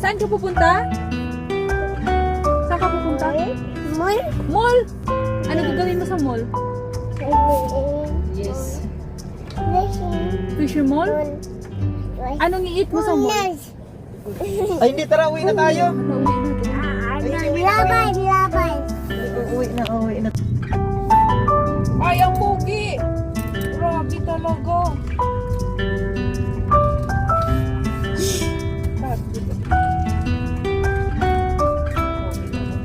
Saan ka pupunta? Saan ka pupunta? Mall. Mall? Ano gagawin mo sa mall? Yes. Fisher mall? Anong i-eat mo sa mall? Ay, hindi, tara, uwi na tayo. Labay. Uwi na. Ay, ang pogi! Grabe talaga.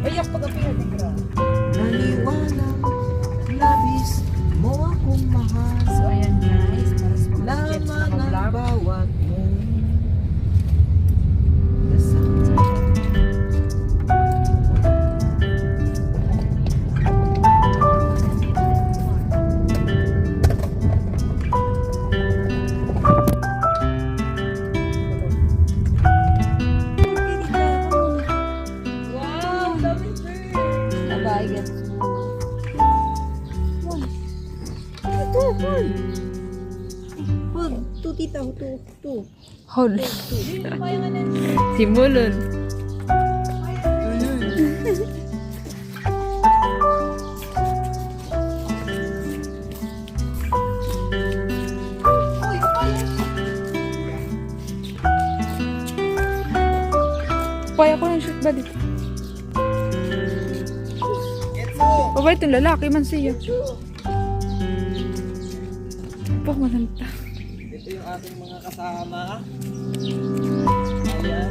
Ayak pa gabi yan. Naniwala, labis mo akong mahal. So, ayan guys. Para sa mga jets na Laman ang mag-vlog. bawat mong dasal. Wow! Daming birds! Bye-bye, guys. Tu tita, tu. Hol. Simulon. Paya ko ng shoot ba dito? Babay itong lalaki man siya. Pag malanta. Ito yung ating mga kasama. Ayan.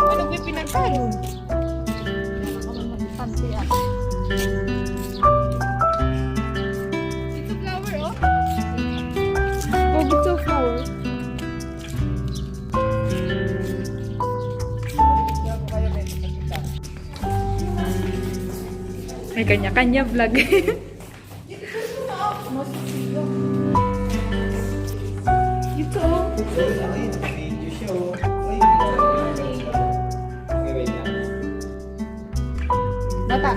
Ano ba pinagkalo? Ito flower, oh. Oh, ito flower. May kanya-kanya vlog. Ito, oh. Ayun, video show. Ay, okay, wait lang. Bata.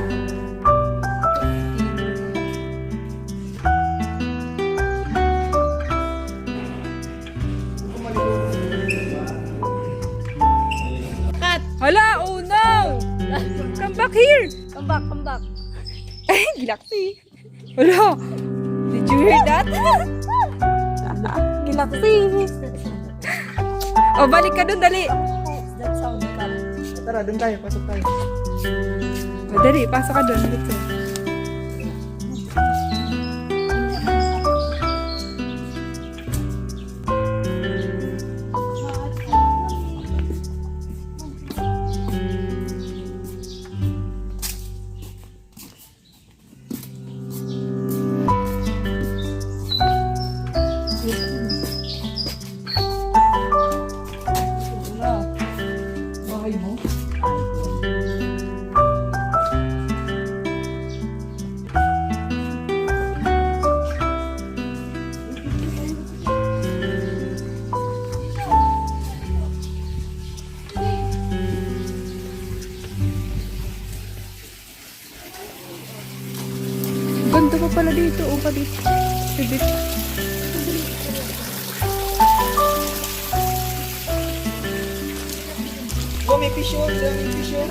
Kat! Hala! Oh no! Come back here! Come back. Ay, gilaksi. Hala! Did you hear that? Gilaksi. Oh, balik ka dun, dali. That sound cut. Tara, dun tayo, pasok tayo. Oh, dali, pasok ka dun. Dito. Bahay mo? Ganda pa pala dito. O, pa dito. Dito. Oh, may fish yun. May fish yun.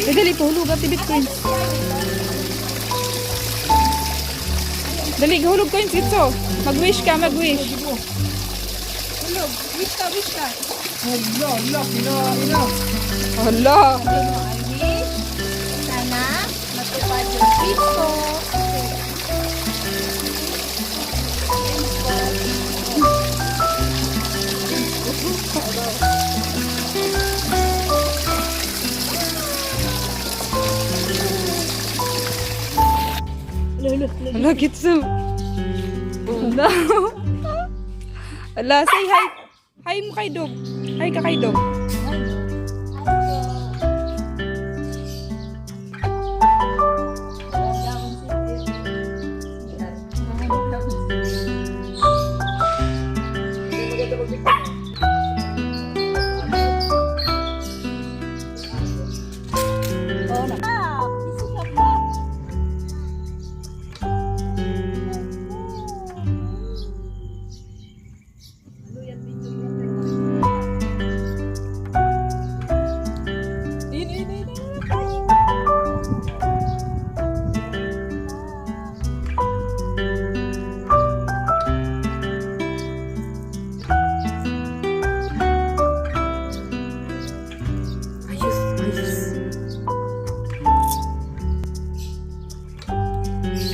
Dali, hulog at tibit coins. Dali, hulog coins ito. Mag-wish ka, mag-wish. Hulog, wish ka. Hala, ina. Hala. I wish sana matupad yung wish ko. Ala, Gitso. Ala. Ala, say hi. Hi mo kay Dog. Hi ka kay Dog.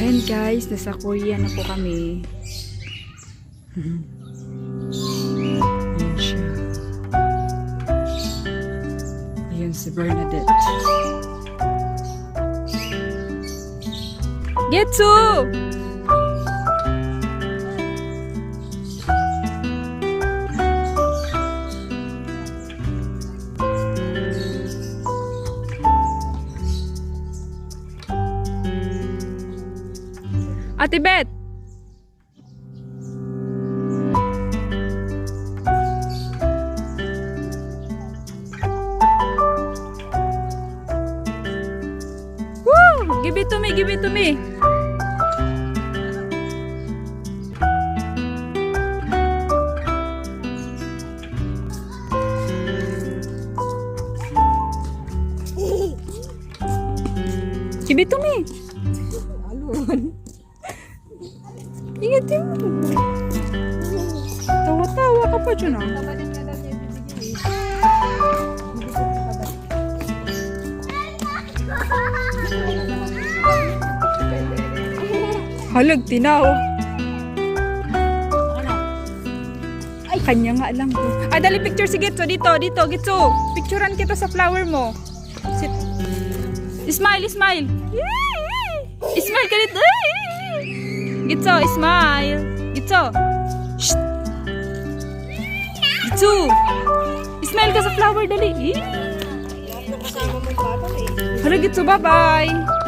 And guys, nasa Korea na po kami. Ayan siya. Ayan si Bernadette. Getsu! Ate Bet! Woo! Give it to me, give it to me. Give it to me. Ingat yun. Tawa-tawa ka pa dyan ah. Halag, tinaw. Ay, kanya nga lang to. Ay, dali picture si Gitso. Dito, Gitso. Picturean kita sa flower mo. Sit. Smile, smile. Smile ka dito. Gitso, smile. Gitso. Shh. Gitso. Smile ka sa flower, dali. Hala, Gitso, bye-bye.